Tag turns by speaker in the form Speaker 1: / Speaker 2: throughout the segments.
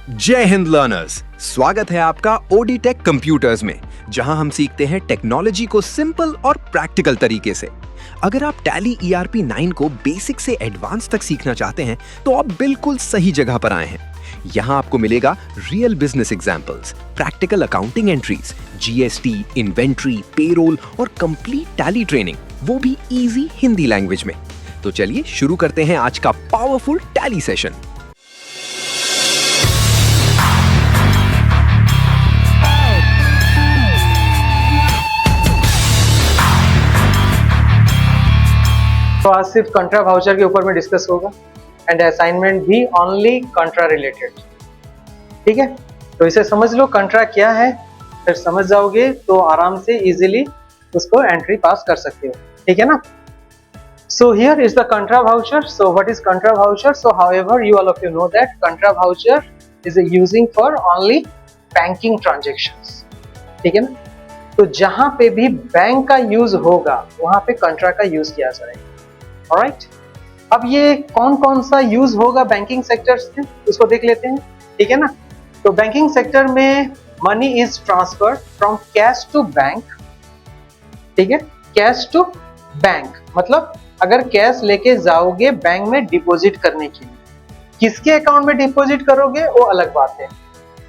Speaker 1: जय हिंद लर्नर्स, स्वागत है आपका ओडी टेक कंप्यूटर्स में, जहां हम सीखते हैं टेक्नोलॉजी को सिंपल और प्रैक्टिकल तरीके से। अगर आप टैली ERP 9 को बेसिक से एडवांस तक सीखना चाहते हैं तो आप बिल्कुल सही जगह पर आए हैं। यहाँ आपको मिलेगा real business examples, practical accounting entries, GST, inventory, payroll और कंप्लीट टैली ट्रेनिंग, वो भी इजी हिंदी लैंग्वेज में। तो चलिए शुरू करते हैं आज का पावरफुल टैली सेशन।
Speaker 2: तो आज सिर्फ कंट्रा वाउचर के ऊपर में डिस्कस होगा एंड असाइनमेंट भी ओनली कंट्रा रिलेटेड। ठीक है, तो इसे समझ लो कंट्रा क्या है, फिर समझ जाओगे तो आराम से इजीली उसको एंट्री पास कर सकते हो। ठीक है ना। So here is the कंट्रा voucher. So what is कंट्रा voucher? So however you all of you know that कंट्रा voucher is using for only banking transactions. ठीक है ना। तो जहां पे भी बैंक का यूज होगा वहां पे कंट्रा का यूज किया जाएगा। ऑलराइट, अब ये कौन कौन सा यूज होगा बैंकिंग सेक्टर से उसको देख लेते हैं। ठीक है ना। तो बैंकिंग सेक्टर में money is transferred from cash to bank. ठीक है, कैश टू बैंक मतलब अगर कैश लेके जाओगे बैंक में डिपॉजिट करने के लिए, किसके अकाउंट में डिपॉजिट करोगे वो अलग बात है।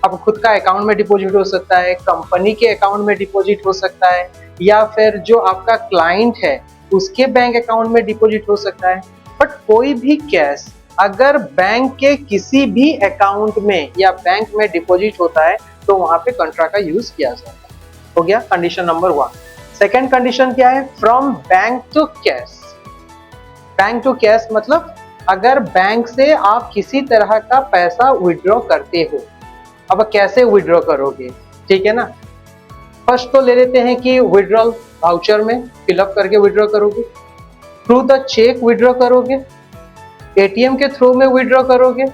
Speaker 2: अब खुद का अकाउंट में डिपॉजिट हो सकता है, कंपनी के अकाउंट में डिपॉजिट हो सकता है, या फिर जो आपका क्लाइंट है उसके बैंक अकाउंट में डिपॉजिट हो सकता है। बट कोई भी कैश अगर बैंक के किसी भी अकाउंट में या बैंक में डिपॉजिट होता है तो वहां पे कंट्रा का यूज किया जाता है। हो गया कंडीशन नंबर 1। सेकेंड कंडीशन क्या है? From bank to cash. Bank to cash मतलब अगर बैंक से आप किसी तरह का पैसा विड्रॉ करते हो। अब कैसे विड्रॉ करोगे? ठीक है ना। फर्स्ट तो ले लेते हैं कि विड्रॉल वाउचर में फिलअप करके विड्रॉ करोगे, थ्रू द चेक विड्रॉ करोगे, ATM के थ्रू में विड्रॉ करोगे।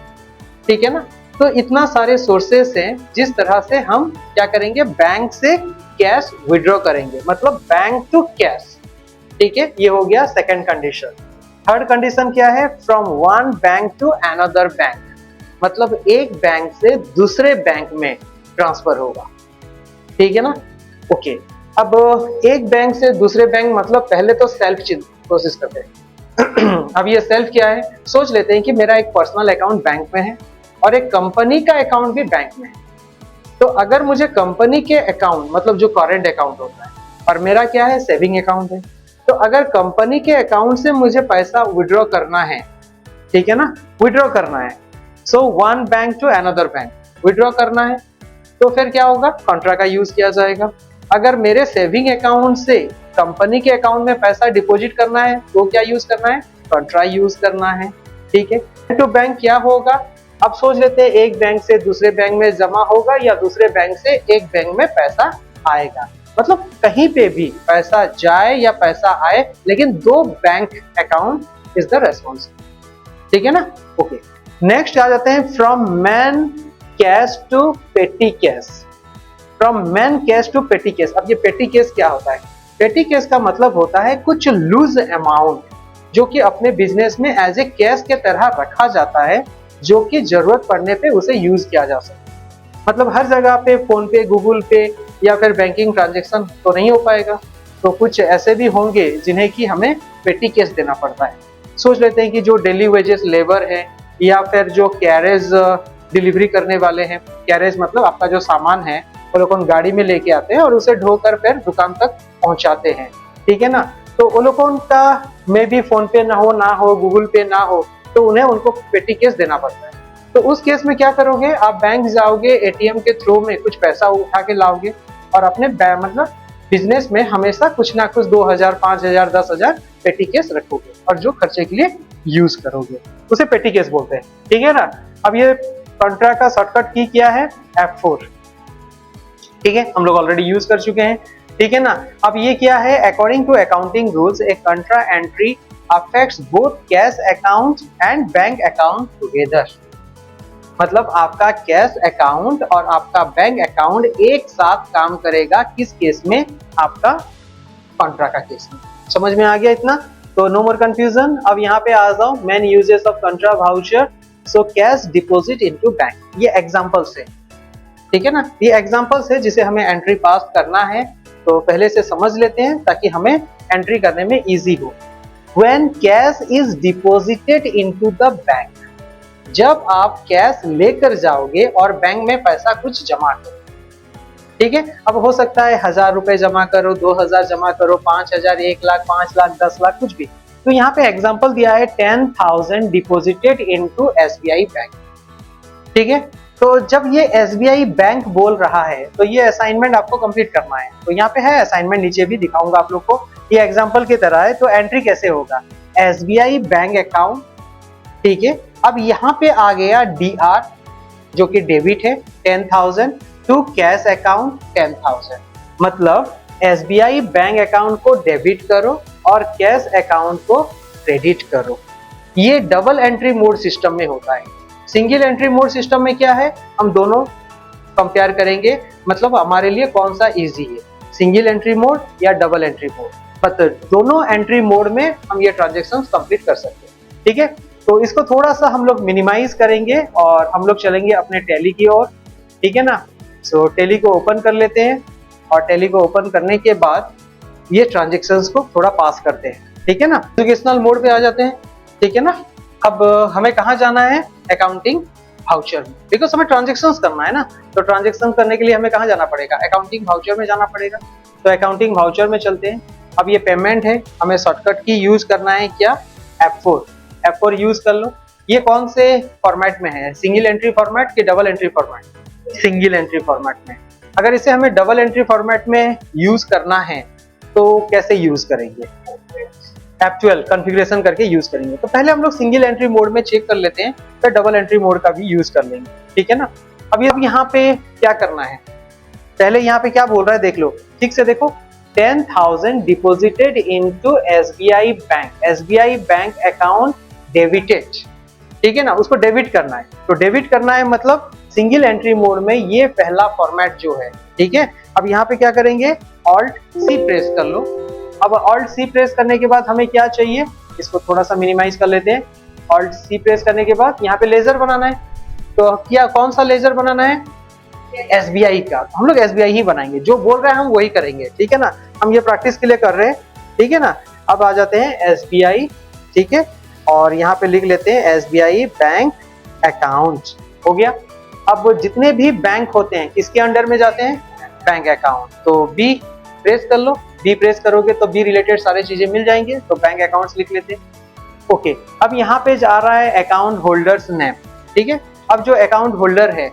Speaker 2: ठीक है ना। तो इतना सारे सोर्सेस हैं जिस तरह से हम क्या करेंगे, बैंक से कैश विड्रॉ करेंगे, मतलब बैंक टू कैश। ठीक है, ये हो गया सेकंड कंडीशन। थर्ड कंडीशन क्या है? From one bank to another bank मतलब एक बैंक से दूसरे बैंक में ट्रांसफर होगा। ठीक है ना। ओके, अब एक बैंक से दूसरे बैंक मतलब पहले तो सेल्फ प्रोसेस करते हैं। अब ये सेल्फ क्या है? सोच लेते हैं कि मेरा एक पर्सनल अकाउंट बैंक में है और एक कंपनी का अकाउंट भी बैंक में है। तो अगर मुझे कंपनी के अकाउंट मतलब जो करंट अकाउंट होता है और मेरा क्या है, सेविंग अकाउंट है, तो अगर कंपनी के अकाउंट से मुझे पैसा विड्रॉ करना है, ठीक है ना, विड्रॉ करना है, so one bank to another bank withdraw करना है, तो फिर क्या होगा, कंट्रा का यूज किया जाएगा। अगर मेरे सेविंग अकाउंट से कंपनी के अकाउंट में पैसा डिपॉजिट करना है तो क्या यूज करना है, कंट्रा यूज करना है। ठीक है, टू बैंक क्या होगा, अब सोच लेते हैं एक बैंक से दूसरे बैंक में जमा होगा या दूसरे बैंक से एक बैंक में पैसा आएगा, मतलब कहीं पे भी पैसा जाए या पैसा आए लेकिन दो bank account is the responsibility. ठीक है ना। ओके, नेक्स्ट आ जाते हैं from main cash to petty cash. From main cash to petty cash. अब ये पेटी कैश क्या होता है? पेटी कैश का मतलब होता है कुछ लूज अमाउंट जो कि अपने बिजनेस में एज ए कैश के तरह रखा जाता है, जो कि जरूरत पड़ने पे उसे यूज किया जा सकता है। मतलब हर जगह पे फोन पे, गूगल पे या फिर बैंकिंग ट्रांजेक्शन तो नहीं हो पाएगा, तो कुछ ऐसे भी होंगे जिन्हें कि हमें पेटी कैश देना पड़ता है। सोच लेते हैं कि जो डेली वेजेस लेबर है या फिर जो कैरेज डिलीवरी करने वाले हैं, कैरेज मतलब आपका जो सामान है वो लोग गाड़ी में लेके आते हैं और उसे ढोकर फिर दुकान तक पहुंचाते हैं। ठीक है ना। तो वो लोगों का में भी फोन पे ना हो गूगल पे ना हो, तो उन्हें उनको पेटी कैश देना पड़ता है। तो उस केस में क्या करोगे, आप बैंक जाओगे, ATM के थ्रू में कुछ पैसा उठा के लाओगे और अपने मतलब बिजनेस में हमेशा कुछ ना कुछ 2000, 5000, 10,000 पेटी कैश रखोगे और जो खर्चे के लिए यूज करोगे उसे पेटी कैश बोलते हैं। ठीक है ना। अब ये कंट्रा का शॉर्टकट की क्या है, F4। ठीक है, हम लोग ऑलरेडी यूज कर चुके हैं। ठीक है ना। अब ये क्या है, according to accounting rules a contra entry affects both cash account and bank account together. मतलब आपका कैश अकाउंट और आपका बैंक अकाउंट एक साथ काम करेगा, किस केस में, आपका कंट्रा का केस में। समझ में आ गया इतना? तो नो मोर कंफ्यूजन। अब यहाँ पे आ जाओ, main uses of कंट्रा voucher. So cash deposit into bank, ये एग्जांपल्स है, ठीक है ना, ये एग्जांपल्स है जिसे हमें एंट्री पास करना है, तो पहले से समझ लेते हैं ताकि हमें एंट्री करने में इजी हो। When cash is deposited into the bank, जब आप कैश लेकर जाओगे और बैंक में पैसा कुछ जमा करो, ठीक है। अब हो सकता है 1000 रुपए जमा करो, 2000 जमा करो, 5000, 1 लाख, 5 लाख, 10 लाख, कुछ भी। तो यहाँ पे एग्जांपल दिया है 10,000 डिपॉजिटेड इनटू एसबीआई बैंक, ठीक है। तो जब ये एसबीआई बैंक बोल रहा है तो ये असाइनमेंट आपको कंप्लीट करना है, तो यहाँ पे है असाइनमेंट, नीचे भी दिखाऊंगा आप लोग को, ये एग्जांपल की तरह है। तो एंट्री कैसे होगा, एसबीआई बैंक अकाउंट, ठीक है। अब यहाँ पे आ गया डीआर जो कि डेबिट है 10,000 टू कैश अकाउंट 10,000, मतलब एसबीआई बैंक अकाउंट को डेबिट करो और कैश अकाउंट को क्रेडिट करो। ये डबल एंट्री मोड सिस्टम में होता है। सिंगल एंट्री मोड सिस्टम में क्या है, हम दोनों कंपेयर करेंगे, मतलब हमारे लिए कौन सा इजी है, सिंगल एंट्री मोड या डबल एंट्री मोड। बट दोनों एंट्री मोड में हम ये ट्रांजेक्शन कंप्लीट कर सकते हैं, ठीक है। तो इसको थोड़ा सा हम लोग मिनिमाइज करेंगे और हम लोग चलेंगे अपने टैली की ओर, ठीक है ना। सो टैली को ओपन कर लेते हैं और टैली को ओपन करने के बाद ये ट्रांजेक्शंस को थोड़ा पास करते हैं, ठीक है ना। एजुकेशनल मोड पे आ जाते हैं, ठीक है ना। अब हमें कहाँ जाना है, अकाउंटिंग वाउचर में, बिकॉज हमें ट्रांजेक्शंस करना है ना, तो ट्रांजेक्शन करने के लिए हमें कहाँ जाना पड़ेगा, अकाउंटिंग वाउचर में जाना पड़ेगा। तो अकाउंटिंग वाउचर में चलते हैं। अब ये पेमेंट है, हमें शॉर्टकट की यूज करना है, क्या, F4 यूज कर लो। ये कौन से फॉर्मेट में है, सिंगल एंट्री फॉर्मेट कि double entry format, single entry format में। अगर इसे हमें डबल एंट्री फॉर्मेट में यूज करना है तो कैसे यूज करेंगे, F12 कॉन्फ़िगरेशन करके यूज करेंगे। तो पहले हम लोग सिंगल एंट्री मोड में चेक कर लेते हैं, फिर डबल एंट्री मोड का भी यूज कर लेंगे, ठीक है ना। अब यहाँ पे क्या करना है, पहले यहाँ पे क्या बोल रहा है देख लो, ठीक से देखो, 10,000 deposited into SBI bank account debited, ठीक है ना, उसको डेबिट करना है। तो डेबिट करना है मतलब सिंगल एंट्री मोड में ये पहला फॉर्मेट जो है, ठीक है। अब यहाँ पे क्या करेंगे, ऑल्ट सी प्रेस कर लो। अब ऑल्ट सी प्रेस करने के बाद हमें क्या चाहिए, इसको थोड़ा सा मिनिमाइज कर लेते हैं। ऑल्ट सी प्रेस करने के बाद यहाँ पे लेजर बनाना है, तो क्या कौन सा लेजर बनाना है, एसबीआई का। हम लोग एसबीआई ही बनाएंगे, जो बोल रहे हैं हम वही करेंगे, ठीक है ना। हम ये प्रैक्टिस के लिए कर रहे हैं, ठीक है ना। अब आ जाते हैं एसबीआई, ठीक है, और यहाँ पे लिख लेते हैं एसबीआई बैंक अकाउंट, हो गया। अब जितने भी बैंक होते हैं किसके अंडर में जाते हैं, बैंक अकाउंट। तो बी प्रेस कर लो, बी प्रेस करोगे तो बी रिलेटेड सारी चीजें मिल जाएंगे, तो बैंक अकाउंट्स लिख लेते हैं, ओके। अब यहाँ पे जा रहा है अकाउंट होल्डर्स नेम, ठीक है। अब जो अकाउंट होल्डर है,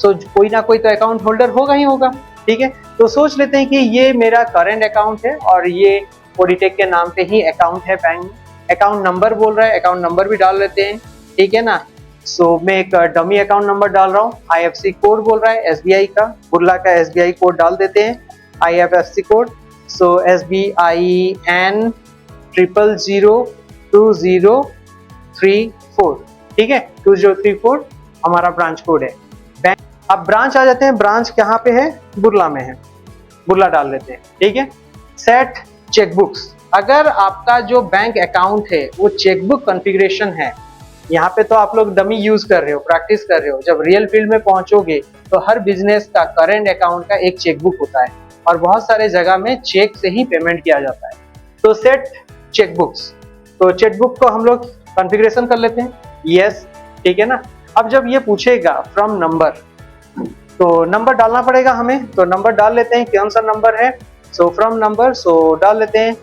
Speaker 2: तो कोई ना कोई तो अकाउंट होल्डर होगा ही होगा, ठीक है। तो सोच लेते हैं कि ये मेरा करंट अकाउंट है और ये ओडीटेक के नाम पे ही अकाउंट है बैंक में। अकाउंट नंबर बोल रहा है, अकाउंट नंबर भी डाल लेते हैं, ठीक है ना। सो मैं एक डमी अकाउंट नंबर डाल रहा हूँ। आईएफएससी कोड बोल रहा है एसबीआई का, बुर्ला का एसबीआई कोड डाल देते हैं, आईएफएससी कोड। सो SBIN 002034, ठीक है, 2034 हमारा ब्रांच कोड है। बैंक, अब ब्रांच आ जाते हैं, ब्रांच कहाँ पे है, बुर्ला में है, बुर्ला डाल लेते हैं, ठीक है। सेट चेकबुक्स, अगर आपका जो बैंक अकाउंट है वो चेकबुक कॉन्फ़िगरेशन है, यहाँ पे तो आप लोग डमी यूज कर रहे हो, प्रैक्टिस कर रहे हो, जब रियल फील्ड में पहुंचोगे तो हर बिजनेस का करंट अकाउंट का एक चेकबुक होता है और बहुत सारे जगह में चेक से ही पेमेंट किया जाता है। तो सेट चेकबुक्स, तो चेकबुक को हम लोग कॉन्फ़िगरेशन कर लेते हैं, यस, ठीक है ना। अब जब ये पूछेगा फ्रॉम नंबर, तो नंबर डालना पड़ेगा हमें, तो नंबर डाल लेते हैं, कौन सा नंबर है, सो फ्रॉम नंबर, सो डाल लेते हैं,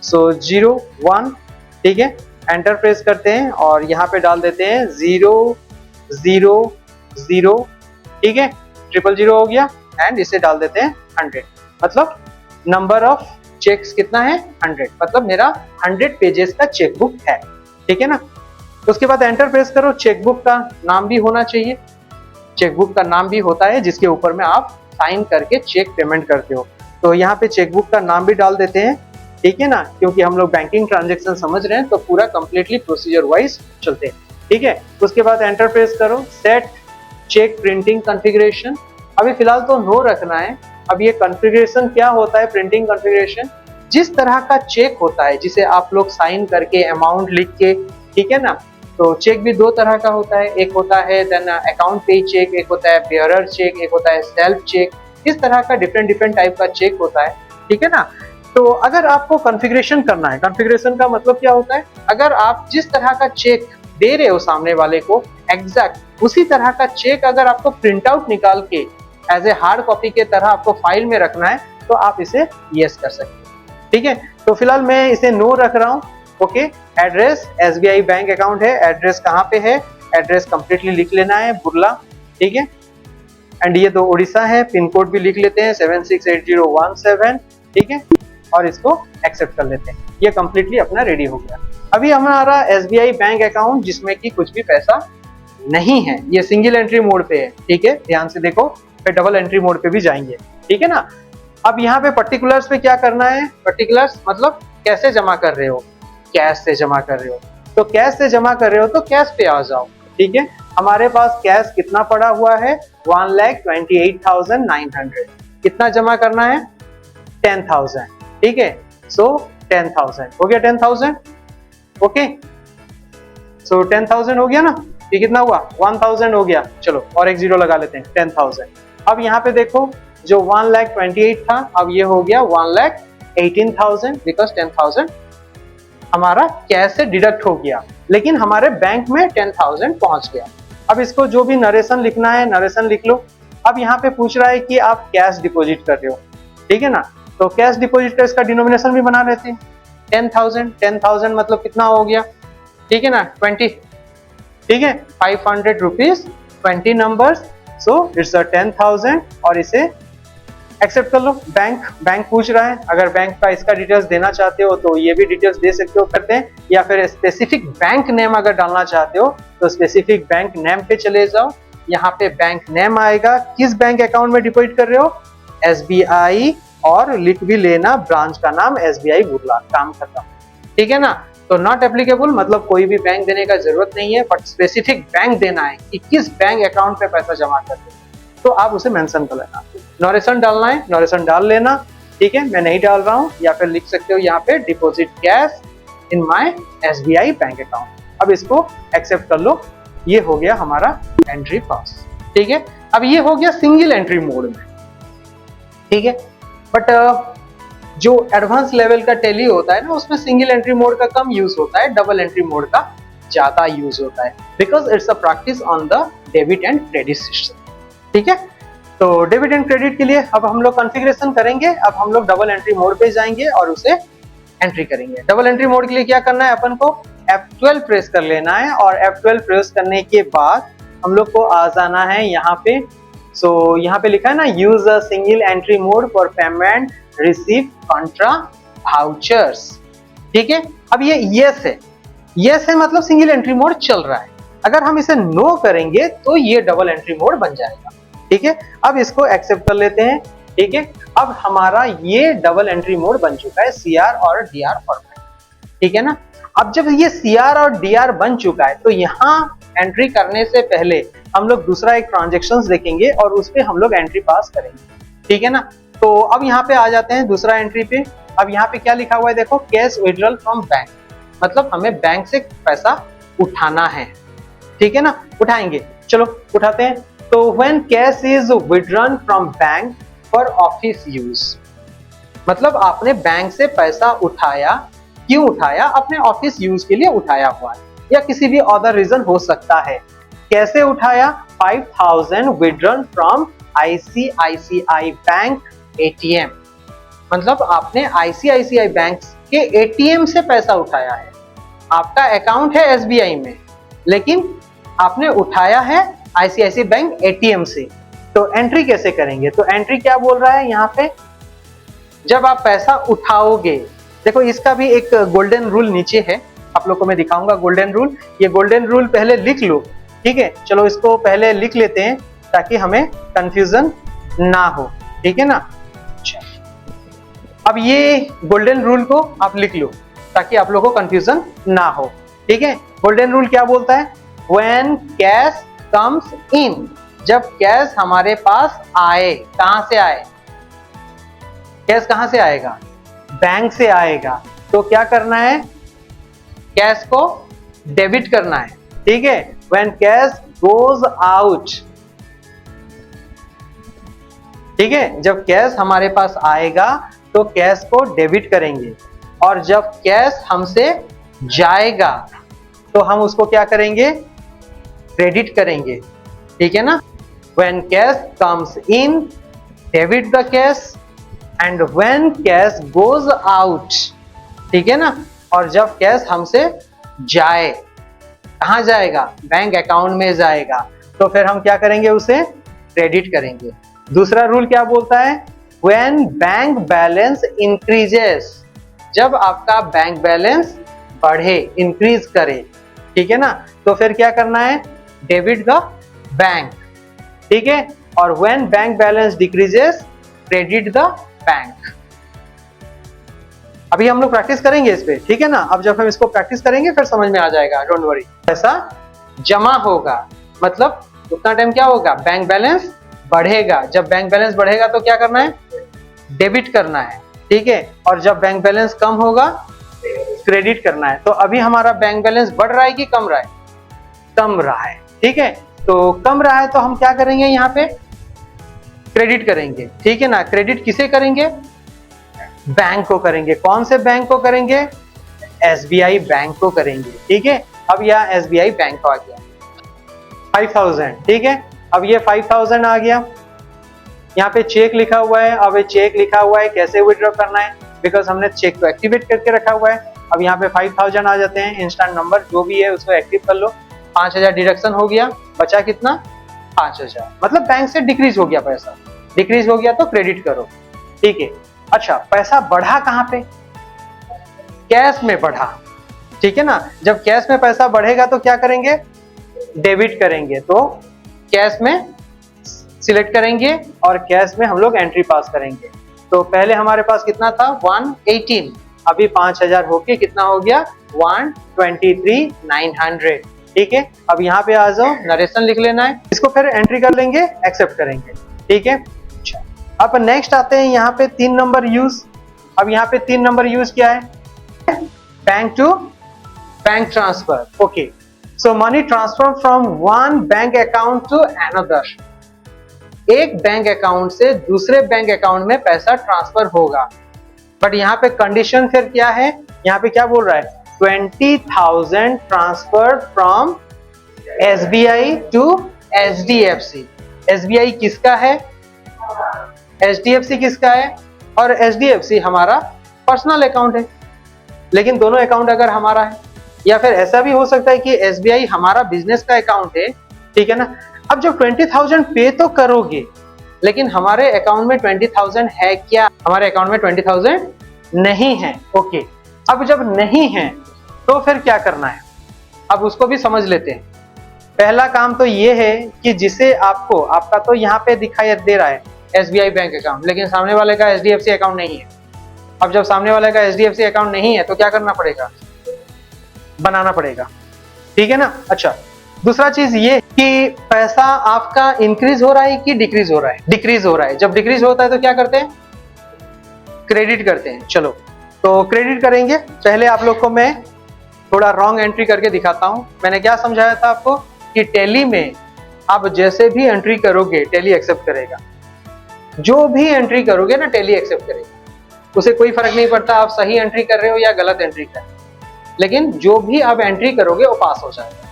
Speaker 2: सो 01, ठीक है। एंटर प्रेस करते हैं और यहाँ पे डाल देते हैं 000, ठीक है, 000 हो गया, एंड इसे डाल देते हैं 100, मतलब नंबर ऑफ चेक्स कितना है, 100, मतलब मेरा 100 पेजेस का चेकबुक है, ठीक है ना। उसके बाद एंटर प्रेस करो, चेकबुक का नाम भी होना चाहिए, चेकबुक का नाम भी होता है जिसके ऊपर में आप साइन करके चेक पेमेंट करते हो। तो यहाँ पे चेकबुक का नाम भी डाल देते हैं, ठीक है ना, क्योंकि हम लोग बैंकिंग ट्रांजैक्शन समझ रहे हैं तो पूरा कंप्लीटली प्रोसीजर वाइज चलते हैं, ठीक है। उसके बाद एंटर प्रेस करो, सेट चेक प्रिंटिंग कॉन्फ़िगरेशन, अभी फिलहाल तो नो रखना है। अब ये कॉन्फ़िगरेशन क्या होता है, प्रिंटिंग कॉन्फ़िगरेशन, जिस तरह का चेक होता है जिसे आप लोग साइन करके अमाउंट लिख के, ठीक है ना, तो चेक भी दो तरह का होता है, एक होता है देन अकाउंट पे चेक, एक होता है बेयरर चेक, एक होता है सेल्फ चेक। इस तरह का डिफरेंट डिफरेंट टाइप का चेक होता है, ठीक है ना। तो अगर आपको कॉन्फ़िगरेशन करना है, कॉन्फ़िगरेशन का मतलब क्या होता है, अगर आप जिस तरह का चेक दे रहे हो सामने वाले को एग्जैक्ट उसी तरह का चेक अगर आपको प्रिंट आउट निकाल के एज ए हार्ड कॉपी के तरह आपको फाइल में रखना है तो आप इसे यस कर सकते हैं, ठीक है। तो फिलहाल मैं इसे नो रख रहा हूँ, okay. Address SBI bank account है, एड्रेस कहाँ पे है, एड्रेस कंप्लीटली लिख लेना है, बुर्ला, ठीक है। एंड ये तो उड़ीसा है, पिन कोड भी लिख लेते हैं 768017, ठीक है, और इसको एक्सेप्ट कर लेते हैं। ये कंप्लीटली अपना रेडी हो गया। अभी हमारा एसबीआई बैंक अकाउंट जिसमें कि कुछ भी पैसा नहीं है, ये सिंगल एंट्री मोड पे है, ठीक है, ध्यान से देखो, फिर डबल एंट्री मोड पे भी जाएंगे, ठीक है ना। अब यहाँ पे पर्टिकुलर्स पे क्या करना है, पर्टिकुलर्स मतलब कैसे जमा कर रहे हो, कैश से जमा कर रहे हो, तो कैश से जमा कर रहे हो तो कैश पे आ जाओ, ठीक है। हमारे पास कैश कितना पड़ा हुआ है, 1,28,900। कितना जमा करना है, 10,000, ठीक है। सो 10,000 हो गया, 10,000, ओके। सो 10,000 हो गया ना, ये कितना हुआ, 1,000 हो गया। चलो और एक जीरो लगा लेते हैं, 10,000। अब यहाँ पे देखो जो 1,28,000 था, अब ये हो गया 1,18,000 बिकॉज 10,000 हमारा कैश से डिडक्ट हो गया, लेकिन हमारे बैंक में 10,000 पहुंच गया। अब इसको जो भी नरेशन लिखना है नरेशन लिख लो। अब यहाँ पे पूछ रहा है कि आप कैश डिपॉजिट कर रहे हो, ठीक है ना, तो कैश डिपॉजिट का इसका डिनोमिनेशन भी बना लेते हैं, 10,000। 10,000 मतलब कितना हो गया, ठीक है ना, 20, ठीक है, 500 रुपीज 20 नंबर्स, सो इट्स 10,000 और इसे एक्सेप्ट कर लो। बैंक पूछ रहा है, अगर बैंक का इसका डिटेल्स देना चाहते हो तो ये भी डिटेल्स दे सकते हो, करते हैं, या फिर स्पेसिफिक बैंक नेम अगर डालना चाहते हो तो स्पेसिफिक बैंक नेम पे चले जाओ। यहाँ पे बैंक नेम आएगा, किस बैंक अकाउंट में डिपॉजिट कर रहे हो, एसबीआई, और लिख भी लेना ब्रांच का नाम एसबीआई बुर्ला, काम खत्म, ठीक है ना। तो नॉट एप्लीकेबल मतलब कोई भी बैंक देने का जरूरत नहीं है, बट स्पेसिफिक बैंक देना है कि किस बैंक अकाउंट पे पैसा जमा कर रहे हो तो आप उसे मेंशन कर लेना। नरेशन डालना है, नरेशन डाल लेना, ठीक है, मैं नहीं डाल रहा हूँ, या फिर लिख सकते हो यहाँ पे deposit cash in my SBI bank account. अब इसको एक्सेप्ट कर लो, ये हो गया हमारा एंट्री पास, ठीक है। अब ये हो गया सिंगल एंट्री मोड में, ठीक है। बट जो एडवांस लेवल का टैली होता है ना, उसमें सिंगल एंट्री मोड का कम यूज होता है, डबल एंट्री मोड का ज्यादा यूज होता है, because it's a practice on the debit and credit system, ठीक है। तो डेबिट एंड क्रेडिट के लिए अब हम लोग कॉन्फ़िगरेशन करेंगे। अब हम लोग डबल एंट्री मोड पे जाएंगे और उसे एंट्री करेंगे। डबल एंट्री मोड के लिए क्या करना है, अपन को F12 प्रेस कर लेना है, और F12 प्रेस करने के बाद हम लोग को आ जाना है यहाँ पे। सो यहाँ पे लिखा है ना, use a single entry mode for payment receive Contra vouchers, ठीक है। अब ये यस है, यस है मतलब सिंगल एंट्री मोड चल रहा है। अगर हम इसे नो करेंगे तो ये डबल एंट्री मोड बन जाएगा, ठीक है। अब इसको एक्सेप्ट कर लेते हैं, ठीक है। अब हमारा ये डबल एंट्री मोड बन चुका है सीआर और डीआर फॉर्मेट, ठीक है ना। अब जब ये सीआर और डीआर बन चुका है तो यहाँ एंट्री करने से पहले हम लोग दूसरा एक ट्रांजेक्शन देखेंगे और उस पर हम लोग एंट्री पास करेंगे, ठीक है ना। तो अब यहाँ पे आ जाते हैं दूसरा एंट्री पे। अब यहाँ पे क्या लिखा हुआ है देखो, कैश विड्रॉल फ्रॉम बैंक, मतलब हमें बैंक से पैसा उठाना है, ठीक है ना, उठाएंगे, चलो उठाते हैं। तो when cash is withdrawn from bank for office use, मतलब आपने बैंक से पैसा उठाया, क्यों उठाया, अपने ऑफिस यूज के लिए उठाया हुआ है, या किसी भी अदर रीजन हो सकता है। कैसे उठाया, 5,000 withdrawn from ICICI bank ATM, मतलब आपने ICICI बैंक के ATM से पैसा उठाया है। आपका अकाउंट है SBI में, लेकिन आपने उठाया है ICICI बैंक ATM से। तो एंट्री कैसे करेंगे, तो एंट्री क्या बोल रहा है यहाँ पे, जब आप पैसा उठाओगे, देखो इसका भी एक गोल्डन रूल नीचे है, आप लोग को मैं दिखाऊंगा गोल्डन रूल। ये गोल्डन रूल पहले लिख लो, ठीक है, चलो इसको पहले लिख लेते हैं ताकि हमें कंफ्यूजन ना हो, ठीक है ना। अब ये गोल्डन रूल को आप लिख लो ताकि आप लोगों को कंफ्यूजन ना हो, ठीक है। गोल्डन रूल क्या बोलता है, व्हेन कैश कम्स इन, जब कैश हमारे पास आए, कहां से आए, कैश कहां से आएगा, बैंक से आएगा, तो क्या करना है, कैश को डेबिट करना है, ठीक है, व्हेन कैश गोज आउट, ठीक है, जब कैश हमारे पास आएगा तो कैश को डेबिट करेंगे, और जब कैश हमसे जाएगा तो हम उसको क्या करेंगे, क्रेडिट करेंगे, ठीक है ना। When cash comes in, debit the cash, and when cash goes out, ठीक है ना, और जब कैश हमसे जाए, कहां जाएगा, बैंक अकाउंट में जाएगा, तो फिर हम क्या करेंगे, उसे क्रेडिट करेंगे। दूसरा रूल क्या बोलता है, व्हेन बैंक बैलेंस इंक्रीजेस, जब आपका बैंक बैलेंस बढ़े, इंक्रीज करे, ठीक है ना, तो फिर क्या करना है, डेबिट द बैंक, ठीक है, और when bank balance decreases, credit the bank. अभी हम लोग प्रैक्टिस करेंगे इस पे, ठीक है ना। अब जब हम इसको प्रैक्टिस करेंगे फिर समझ में आ जाएगा, डोंट वरी। पैसा जमा होगा, मतलब उतना टाइम क्या होगा, बैंक बैलेंस बढ़ेगा, जब बैंक बैलेंस बढ़ेगा तो क्या करना है, डेबिट करना है, ठीक है, और जब बैंक बैलेंस कम होगा, क्रेडिट करना है। तो अभी हमारा बैंक बैलेंस बढ़ रहा है कि कम रहा है, कम रहा है, ठीक है, तो कम रहा है तो हम क्या करेंगे, यहाँ पे क्रेडिट करेंगे, ठीक है ना। क्रेडिट किसे करेंगे, बैंक को करेंगे। कौन से बैंक को करेंगे, एसबीआई बैंक को करेंगे, ठीक है। अब यह एसबीआई बैंक आ गया 5000, ठीक है, अब ये 5000 आ गया, यहाँ पे चेक लिखा हुआ है। अब ये चेक लिखा हुआ है, कैसे विड्रॉ करना है, बिकॉज हमने चेक को एक्टिवेट करके रखा हुआ है। अब यहाँ पे 5000 आ जाते हैं, इंस्टेंट नंबर जो भी है उसको एक्टिव कर लो, 5000 डिडक्शन हो गया, बचा कितना, 5000, मतलब बैंक से डिक्रीज हो गया, पैसा डिक्रीज हो गया तो क्रेडिट करो, ठीक है। अच्छा, पैसा बढ़ा कहां पे, कैश में बढ़ा, ठीक है ना। जब कैश में पैसा बढ़ेगा तो क्या करेंगे, डेबिट करेंगे, तो कैश में सिलेक्ट करेंगे और कैश में हम लोग एंट्री पास करेंगे। तो पहले हमारे पास कितना था, 118, अभी 5000 होके कितना हो गया, 123,900, ठीक है। अब यहाँ पे आ जाओ, नरेशन लिख लेना है, इसको फिर एंट्री कर लेंगे, एक्सेप्ट करेंगे, ठीक है। अब नेक्स्ट आते हैं यहाँ पे 3 नंबर यूज। अब यहाँ पे 3 नंबर यूज क्या है, bank to bank transfer, okay. So money transfer from one bank account to another, एक बैंक अकाउंट से दूसरे बैंक अकाउंट में पैसा ट्रांसफर होगा, बट यहाँ पे कंडीशन फिर क्या है, यहाँ पे क्या बोल रहा है, 20,000 transfer from SBI to HDFC. SBI किसका है, एचडीएफसी किसका है, और एचडीएफसी हमारा पर्सनल अकाउंट है, लेकिन दोनों अकाउंट अगर हमारा है, या फिर ऐसा भी हो सकता है कि एसबीआई हमारा बिजनेस का अकाउंट है, ठीक है ना। अब जब 20,000 पे तो करोगे, लेकिन हमारे अकाउंट में 20,000 है क्या, हमारे अकाउंट में 20,000 नहीं है, ओके। अब जब नहीं है तो फिर क्या करना है, अब उसको भी समझ लेते हैं। पहला काम तो ये है कि जिसे आपको, आपका तो यहाँ पे दिखाई दे रहा है एसबीआई बैंक अकाउंट, लेकिन सामने वाले का एचडीएफसी अकाउंट नहीं है। अब जब सामने वाले का एचडीएफसी अकाउंट नहीं है तो क्या करना पड़ेगा, बनाना पड़ेगा, ठीक है ना। अच्छा, दूसरा चीज ये कि पैसा आपका इंक्रीज हो रहा है कि डिक्रीज हो रहा है, डिक्रीज हो रहा है। जब डिक्रीज होता है तो क्या करते हैं, क्रेडिट करते हैं। चलो, तो क्रेडिट करेंगे। पहले आप लोग को मैं थोड़ा रॉन्ग एंट्री करके दिखाता हूं। मैंने क्या समझाया था आपको कि टैली में आप जैसे भी एंट्री करोगे टैली एक्सेप्ट करेगा, जो भी एंट्री करोगे ना टैली एक्सेप्ट करेगा, उसे कोई फर्क नहीं पड़ता आप सही एंट्री कर रहे हो या गलत एंट्री कर रहे हो, लेकिन जो भी आप एंट्री करोगे वो पास हो जाएगा।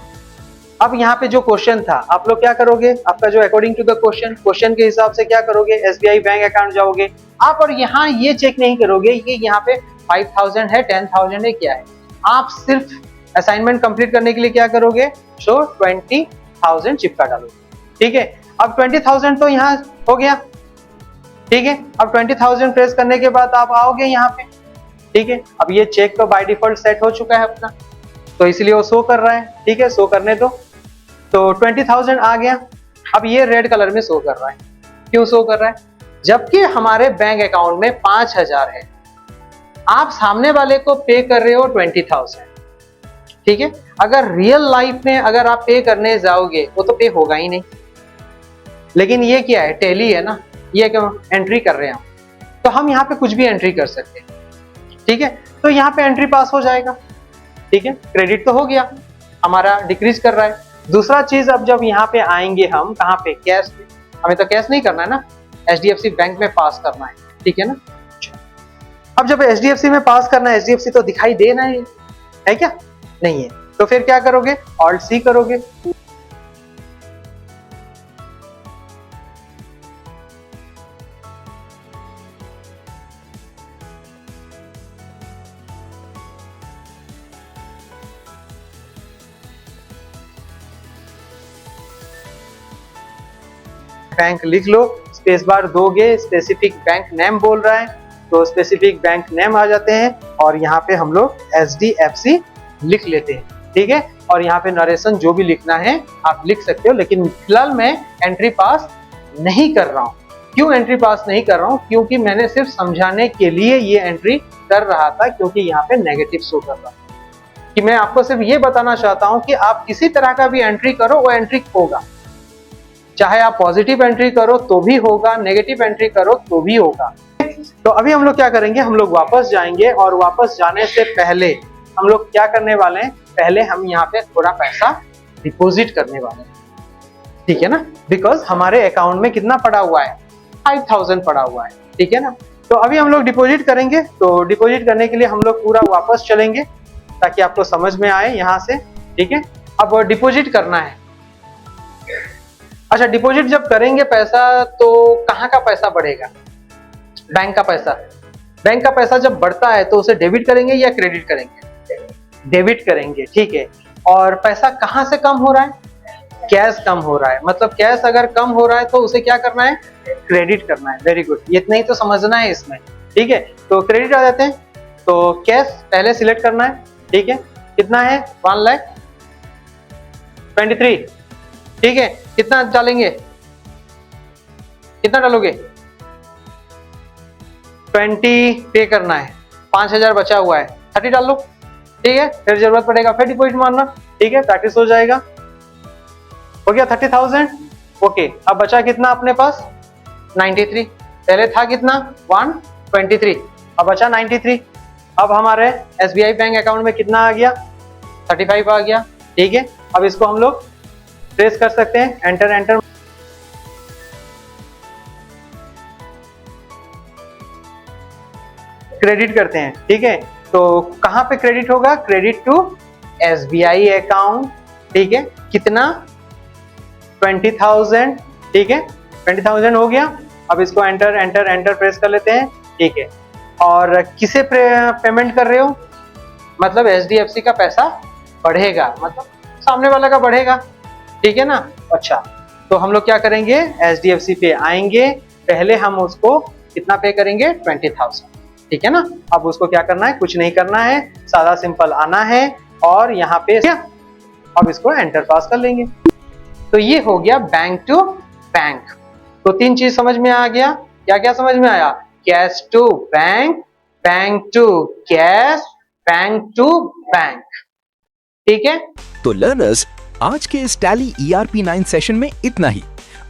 Speaker 2: अब यहाँ पे जो क्वेश्चन था, आप लोग क्या करोगे, आपका जो अकॉर्डिंग टू द क्वेश्चन के हिसाब से क्या करोगे, एसबीआई बैंक अकाउंट जाओगे आप, और यहाँ ये चेक नहीं करोगे कि यहाँ पे 5,000 है, 10,000 है, क्या है। आप सिर्फ असाइनमेंट कंप्लीट करने के लिए क्या करोगे, सो 20,000 चिपका डालोगे, ठीक है। अब 20,000 तो यहाँ हो गया, ठीक है। अब 20,000 प्रेस करने के बाद आप आओगे यहाँ पे, ठीक है। अब ये चेक तो बाय डिफॉल्ट सेट हो चुका है अपना, तो इसलिए वो शो कर रहा है, ठीक है, शो करने दो। तो 20,000 आ गया। अब ये रेड कलर में शो कर रहा है, क्यों शो कर रहा है, जबकि हमारे बैंक अकाउंट में 5,000 है, आप सामने वाले को पे कर रहे हो 20,000, ठीक है। अगर रियल लाइफ में अगर आप पे करने जाओगे वो तो पे होगा ही नहीं, लेकिन ये क्या है, टैली है ना, ये क्यों एंट्री कर रहे हैं हम, तो हम यहाँ पे कुछ भी एंट्री कर सकते हैं, ठीक है। तो यहाँ पे एंट्री पास हो जाएगा, ठीक है, क्रेडिट तो हो गया। हमारा डिक्रीज कर रहा है। दूसरा चीज, अब जब यहाँ पे आएंगे हम कहाँ पे, कैश पे, हमें तो कैश नहीं करना है ना, एचडीएफसी बैंक में पास करना है, ठीक है ना। अब जब एचडीएफसी में पास करना है, एचडीएफसी तो दिखाई देना है क्या, नहीं है, तो फिर क्या करोगे, ऑल्ट सी करोगे। बैंक लिख लो, स्पेस बार दोगे, स्पेसिफिक बैंक नेम बोल रहा है तो स्पेसिफिक बैंक नेम आ जाते हैं और यहाँ पे हम लोग एचडीएफसी लिख लेते हैं, ठीक है। और यहाँ पे नरेशन जो भी लिखना है आप लिख सकते हो, लेकिन फिलहाल मैं एंट्री पास नहीं कर रहा हूँ। क्यों एंट्री पास नहीं कर रहा हूँ, क्योंकि मैंने सिर्फ समझाने के लिए ये एंट्री कर रहा था, क्योंकि यहाँ पे नेगेटिव शो कर रहा था। कि मैं आपको सिर्फ ये बताना चाहता हूँ कि आप किसी तरह का भी एंट्री करो, वो एंट्री होगा, चाहे आप पॉजिटिव एंट्री करो तो भी होगा, नेगेटिव एंट्री करो तो भी होगा। तो अभी हम लोग क्या करेंगे, हम लोग वापस जाएंगे और वापस जाने से पहले हम लोग क्या करने वाले हैं, पहले हम यहाँ पे थोड़ा पैसा डिपॉजिट करने वाले हैं, ठीक है ना। बिकॉज हमारे अकाउंट में कितना पड़ा हुआ है, 5000 पड़ा हुआ है, ठीक है ना। तो अभी हम लोग डिपॉजिट करेंगे। तो डिपॉजिट करने के लिए हम लोग पूरा वापस चलेंगे ताकि आपको समझ में आए यहाँ से, ठीक है। अब डिपॉजिट करना है। अच्छा, डिपॉजिट जब करेंगे पैसा तो कहाँ का पैसा बढ़ेगा, बैंक का पैसा। बैंक का पैसा जब बढ़ता है तो उसे डेबिट करेंगे या क्रेडिट करेंगे, डेबिट करेंगे, ठीक है। और पैसा कहाँ से कम हो रहा है, कैश कम हो रहा है। मतलब कैश अगर कम हो रहा है तो उसे क्या करना है, क्रेडिट करना है। वेरी गुड, इतना ही तो समझना है इसमें, ठीक है। तो क्रेडिट आ जाते हैं, तो कैश पहले सिलेक्ट करना है, ठीक है। कितना है, 1,23,000, ठीक है। कितना डालेंगे, कितना डालोगे, 20 पे करना है, 5000 बचा हुआ है, 30 डाल लो, ठीक है। फिर जरूरत पड़ेगा फिर डिपॉजिट मारना, ठीक है। प्रैक्टिस हो जाएगा, हो गया 30,000, ओके। अब बचा कितना अपने पास, 93। पहले था कितना, 123, अब बचा 93। अब हमारे एसबीआई बैंक अकाउंट में कितना आ गया, 35 आ गया, ठीक है। अब इसको हम लोग ट्रेस कर सकते हैं, एंटर एंटर, क्रेडिट करते हैं, ठीक है। तो कहां पे क्रेडिट होगा, क्रेडिट टू एसबीआई अकाउंट, ठीक है। कितना, 20,000, ठीक है। 20,000 हो गया। अब इसको एंटर एंटर एंटर प्रेस कर लेते हैं, ठीक है। और किसे पेमेंट कर रहे हो, मतलब एचडीएफसी का पैसा बढ़ेगा, मतलब सामने वाला का बढ़ेगा, ठीक है ना। अच्छा, तो हम लोग क्या करेंगे, एचडीएफसी पे आएंगे, पहले हम उसको कितना पे करेंगे, 20,000, ठीक है ना। अब उसको क्या करना है, कुछ नहीं करना है, सादा सिंपल आना है और यहाँ पे अब इसको एंटर पास कर लेंगे। तो ये हो गया बैंक टू बैंक। तो 3 चीज समझ में आ गया, क्या क्या समझ में आया, cash to bank, bank to cash, bank to bank, ठीक है।
Speaker 1: तो लर्नर्स, आज के इस टैली ERP 9 सेशन में इतना ही।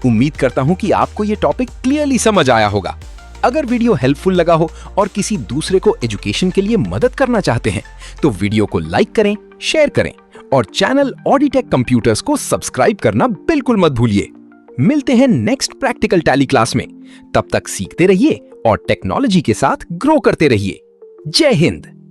Speaker 1: उम्मीद करता हूं कि आपको ये टॉपिक क्लियरली समझ आया होगा। अगर वीडियो हेल्पफुल लगा हो और किसी दूसरे को एजुकेशन के लिए मदद करना चाहते हैं तो वीडियो को लाइक करें, शेयर करें और चैनल ऑडिटेक कंप्यूटर्स को सब्सक्राइब करना बिल्कुल मत भूलिए। मिलते हैं नेक्स्ट प्रैक्टिकल टैली क्लास में। तब तक सीखते रहिए और टेक्नोलॉजी के साथ ग्रो करते रहिए। जय हिंद।